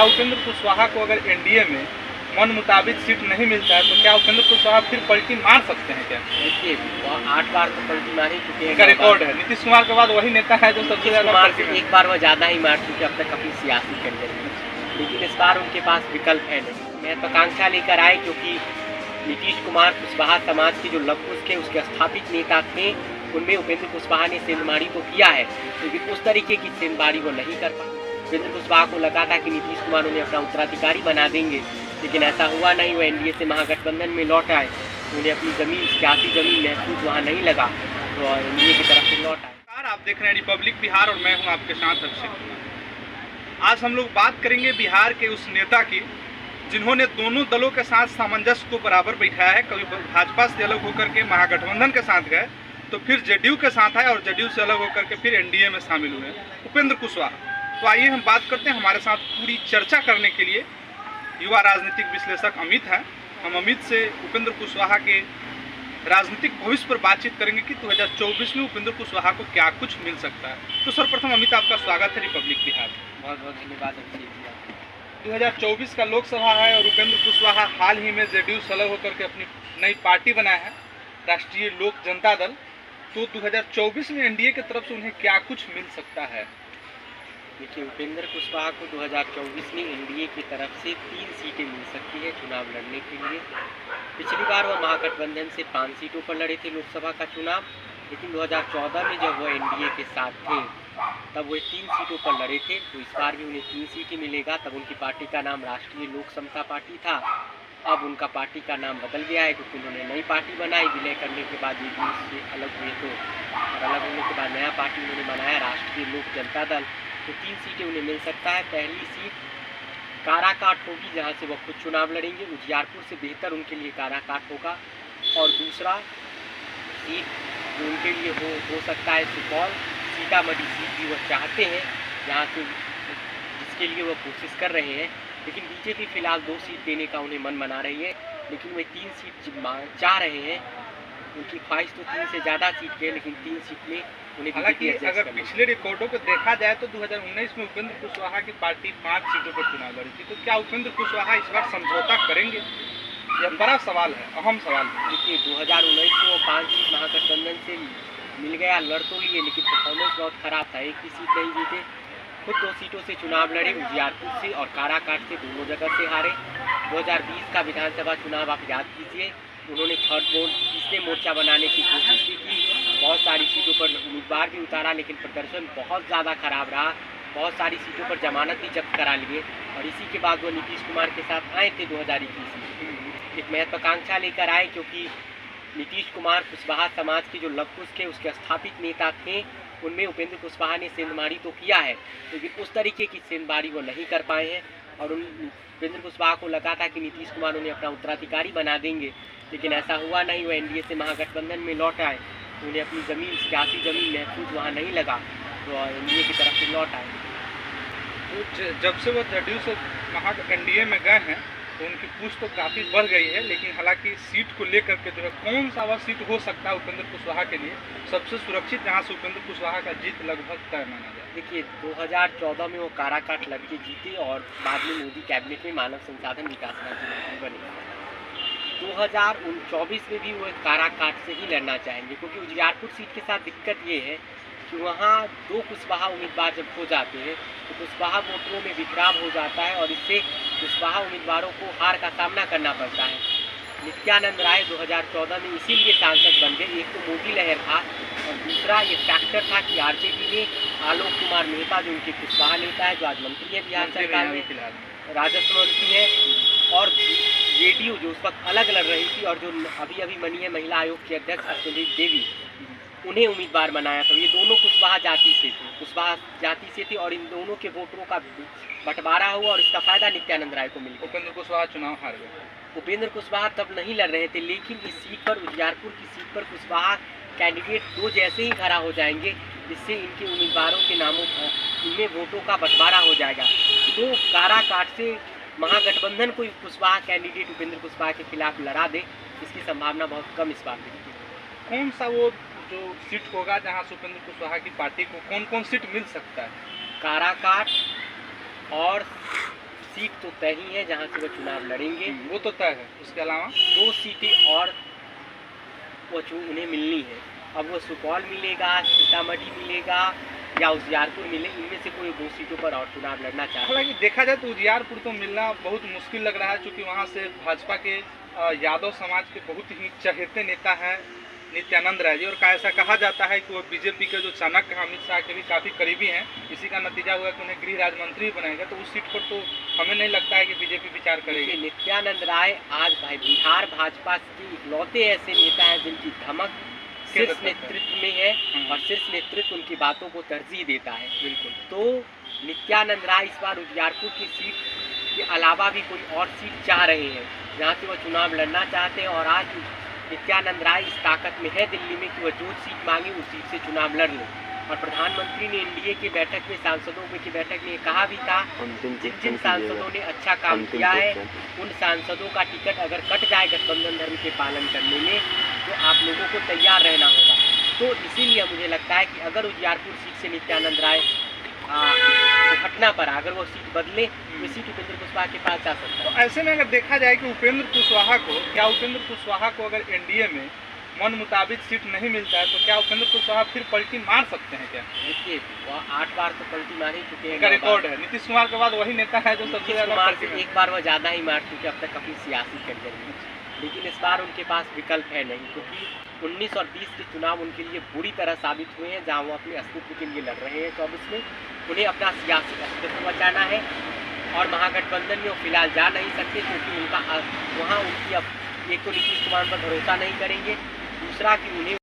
उपेंद्र कुशवाहा को अगर एनडीए में मन मुताबिक सीट नहीं मिलता है तो क्या उपेंद्र कुशवाहा फिर पलटी मार सकते हैं क्या? देखिए 8 बार तो पलटी मार ही चुके हैं, इनका रिकॉर्ड है। नीतीश कुमार के बाद वही नेता है जो सबसे ज़्यादा एक बार वह ज़्यादा ही मार चुके अब तक अपनी सियासी करियर में, लेकिन इस बार उनके पास विकल्प है नहीं। महत्वाकांक्षा लेकर आए क्योंकि नीतीश कुमार कुशवाहा समाज के जो लघुस के उसके स्थापित नेता थे, उनमें उपेंद्र कुशवाहा ने सेंधमारी तो किया है, लेकिन उस तरीके की सेंधमारी वो नहीं कर पाए। उपेंद्र कुशवाहा को लगा था कि नीतीश कुमार उन्हें अपना उत्तराधिकारी बना देंगे, लेकिन ऐसा हुआ नहीं। वो एनडीए से महागठबंधन में लौट आए, उन्हें अपनी जमीन सियासी जमीन महसूस वहाँ नहीं लगा, तो एनडीए की तरफ से लौट आए। आप देख रहे हैं रिपब्लिक बिहार और मैं हूँ आपके साथ अभिषेक कुमार। आज हम लोग बात करेंगे बिहार के उस नेता की जिन्होंने दोनों दलों के साथ सामंजस्य को बराबर बैठाया है। कभी भाजपा से अलग होकर के महागठबंधन के साथ गए, तो फिर जेडीयू के साथ आए और जेडीयू से अलग होकर के फिर एनडीए में शामिल हुए उपेंद्र कुशवाहा। तो आइए हम बात करते हैं। हमारे साथ पूरी चर्चा करने के लिए युवा राजनीतिक विश्लेषक अमित हैं। हम अमित से उपेंद्र कुशवाहा के राजनीतिक भविष्य पर बातचीत करेंगे कि 2024 में उपेंद्र कुशवाहा को क्या कुछ मिल सकता है। तो सर्वप्रथम अमित, आपका स्वागत है रिपब्लिक बिहार। बहुत बहुत धन्यवाद। 2024 का लोकसभा है और उपेंद्र कुशवाहा हाल ही में जेडीयू से अलग होकर के अपनी नई पार्टी बनाया है, राष्ट्रीय लोक जनता दल। तो 2024 में एनडीए की तरफ से उन्हें क्या कुछ मिल सकता है? देखिए, उपेंद्र कुशवाहा को 2024 में एनडीए की तरफ से 3 सीटें मिल सकती है चुनाव लड़ने के लिए। पिछली बार वह महागठबंधन से 5 सीटों पर लड़े थे लोकसभा का चुनाव, लेकिन 2014 में जब वह एनडीए के साथ थे तब वो 3 सीटों पर लड़े थे। तो इस बार भी उन्हें 3 सीटें मिलेगा। तब उनकी पार्टी का नाम राष्ट्रीय लोक समता पार्टी था, अब उनका पार्टी का नाम बदल गया है क्योंकि उन्होंने नई पार्टी बनाई। विलय करने के बाद जेडीयू से अलग हुए तो, और अलग होने के बाद नया पार्टी उन्होंने बनाया राष्ट्रीय लोक जनता दल। तो 3 सीटें उन्हें मिल सकता है। पहली सीट काराकाट होगी जहां से वह खुद चुनाव लड़ेंगे। उजियारपुर से बेहतर उनके लिए काराकाट होगा। और दूसरा सीट जो उनके लिए हो सकता है सुपौल, सीतामढ़ी सीट भी वह चाहते हैं, जहाँ से जिसके लिए वह कोशिश कर रहे हैं। लेकिन बीजेपी फिलहाल 2 सीट देने का उन्हें मन बना रही है, लेकिन वे 3 सीट चाह रहे हैं। उनकी ख्वाहिश तो 3 से ज़्यादा सीट की है, लेकिन 3 सीट में उन्हें। हालांकि अगर पिछले रिकॉर्डों को देखा जाए तो 2019 में उपेंद्र कुशवाहा की पार्टी 5 सीटों पर चुनाव लड़ी थी। तो क्या उपेंद्र कुशवाहा इस बार समझौता करेंगे? यह बड़ा सवाल है, अहम सवाल है। देखिए, 2019 में वो 5 सीट महागठबंधन से मिल गया, लड़ तो लिए, लेकिन परफॉर्मेंस बहुत खराब था। एक भी सीट नहीं जीते। खुद 2 सीटों से चुनाव लड़े, उजियारपुर से और काराकाट से, दोनों जगह से हारे। 2020 का विधानसभा चुनाव आप याद कीजिए, उन्होंने तीसरे मोर्चा बनाने की कोशिश भी की, बहुत सारी सीटों पर उम्मीदवार भी उतारा, लेकिन प्रदर्शन बहुत ज़्यादा खराब रहा। बहुत सारी सीटों पर जमानत भी जब्त करा लिए और इसी के बाद वो नीतीश कुमार के साथ आए थे 2021 में। एक महत्वाकांक्षा लेकर आए क्योंकि नीतीश कुमार कुशवाहा समाज के जो लघुस के उसके स्थापित नेता थे, उनमें उपेंद्र कुशवाहा ने सेंधमारी तो किया है, लेकिन उस तरीके की सेंधमारी वो नहीं कर पाए हैं। और उपेंद्र कुशवाहा को लगा था कि नीतीश कुमार उन्हें अपना उत्तराधिकारी बना देंगे, लेकिन ऐसा हुआ नहीं। वो एनडीए से महागठबंधन में लौट आए, तो उन्हें अपनी जमीन सियासी जमीन महसूस वहाँ नहीं लगा, तो एनडीए की तरफ से लौट आए। तो जब से वो जेडीयू से एनडीए में गए हैं तो उनकी पूछ तो काफ़ी बढ़ गई है, लेकिन हालांकि सीट को लेकर के जो है कौन सा वह सीट हो सकता है उपेंद्र कुशवाहा के लिए सबसे सुरक्षित, जहां से उपेंद्र कुशवाहा का जीत लगभग तय माना जाए? देखिए, 2014 में वो काराकाट लड़के जीते और बाद में मोदी कैबिनेट में मानव संसाधन विकास राज्य मंत्री बने। 2024 में भी वो काराकाट से ही लड़ना चाहेंगे, क्योंकि उजियारपुर सीट के साथ दिक्कत ये है कि वहाँ 2 कुशवाहा उम्मीदवार जब हो जाते हैं तो कुशवाहा वोटरों में बिखराव हो जाता है और इससे कुशवाहा उम्मीदवारों को हार का सामना करना पड़ता है। नित्यानंद राय 2014 में इसीलिए सांसद बन गए। एक तो मोदी लहर था और दूसरा ये फैक्टर था कि आरजेडी ने आलोक कुमार मेहता, जो उनके कुशवाहा नेता है, जो आज मंत्री है बिहार सरकार में, राजस्व मंत्री है, और जेडीयू जो उस वक्त अलग लड़ रही थी और जो अभी अभी बनी है महिला आयोग की अध्यक्ष अश्विनी देवी, उन्हें उम्मीदवार बनाया। तो ये दोनों कुशवाहा जाति से थे और इन दोनों के वोटरों का बंटवारा हुआ और इसका फायदा नित्यानंद राय को मिल गया। उपेंद्र कुशवाहा चुनाव हार गए। उपेंद्र कुशवाहा तब नहीं लड़ रहे थे, लेकिन इस सीट पर, उजियारपुर की सीट पर, कुशवाहा कैंडिडेट 2 जैसे ही खड़ा हो जाएंगे, जिससे इनके उम्मीदवारों के नामों इनमें वोटों का बंटवारा हो जाएगा। तो काराकाट से महागठबंधन कोई कुशवाहा कैंडिडेट उपेंद्र कुशवाहा के खिलाफ लड़ा दे, इसकी संभावना बहुत कम इस बार दिखती है। कौन सा वो जो सीट होगा जहां से उपेंद्र कुशवाहा की पार्टी को कौन कौन सीट मिल सकता है? काराकाट और सीट तो तय ही है जहाँ से वो चुनाव लड़ेंगे। वो तो तय है, उसके अलावा 2 सीटें और वो उन्हें मिलनी है। अब वो सुपौल मिलेगा, सीतामढ़ी मिलेगा या उजियारपुर मिले, इनमें से कोई 2 सीटों पर और चुनाव लड़ना चाहते हैं। हालांकि देखा जाए तो उजियारपुर तो मिलना बहुत मुश्किल लग रहा है, क्योंकि वहाँ से भाजपा के यादव समाज के बहुत ही चहेते नेता हैं नित्यानंद राय जी, और ऐसा कहा जाता है कि वो बीजेपी के जो चाणक्य अमित शाह के भी काफ़ी करीबी हैं। इसी का नतीजा हुआ कि उन्हें गृह राज्य मंत्री बनाएंगे, तो उस सीट पर तो हमें नहीं लगता है कि बीजेपी विचार करेगी। नित्यानंद राय आज भाई बिहार भाजपा के इकलौते ऐसे नेता हैं जिनकी धमक शीर्ष नेतृत्व में है और शीर्ष नेतृत्व उनकी बातों को तरजीह देता है। बिल्कुल। तो नित्यानंद राय इस बार उजियारपुर की सीट के अलावा भी कोई और सीट चाह रहे हैं जहाँ से वो चुनाव लड़ना चाहते हैं, और आज नित्यानंद राय इस ताकत में है दिल्ली में कि वो जो सीट मांगे उस सीट से चुनाव लड़ लें। और प्रधानमंत्री ने एनडीए की बैठक में, सांसदों की बैठक में कहा भी था, जिन सांसदों ने अच्छा काम किया है उन सांसदों का टिकट अगर कट जाए गठबंधन धर्म के पालन करने में, तो आप लोगों को तैयार रहना होगा। तो इसीलिए मुझे लगता है कि अगर उजियारपुर सीट से नित्यानंद राय घटना पर अगर वो सीट बदले तो सीट उपेंद्र कुशवाहा के पास जा सकता है। तो ऐसे में अगर देखा जाए कि उपेंद्र कुशवाहा को अगर एनडीए में मन मुताबिक सीट नहीं मिलता है, तो क्या उपेंद्र कुशवाहा फिर पलटी मार सकते हैं क्या? देखिए, वो 8 बार तो पलटी मार ही चुके हैं, इनका रिकॉर्ड है। नीतीश कुमार के बाद वही नेता है जो सबसे ज़्यादा एक बार वो ज़्यादा ही मार चुके अब तक अपनी सियासी करियर में। लेकिन इस बार उनके पास विकल्प है नहीं, क्योंकि 19 और 20 के चुनाव उनके लिए बुरी तरह साबित हुए हैं, जहाँ वो अपने अस्तित्व के लिए लड़ रहे हैं। 24 में उन्हें अपना सियासी अस्तित्व बचाना है, और महागठबंधन में वो फिलहाल जा नहीं सकते, क्योंकि उनका वहाँ उनकी अब एक तो नीतीश कुमार पर भरोसा नहीं करेंगे, दूसरा कि उन्हें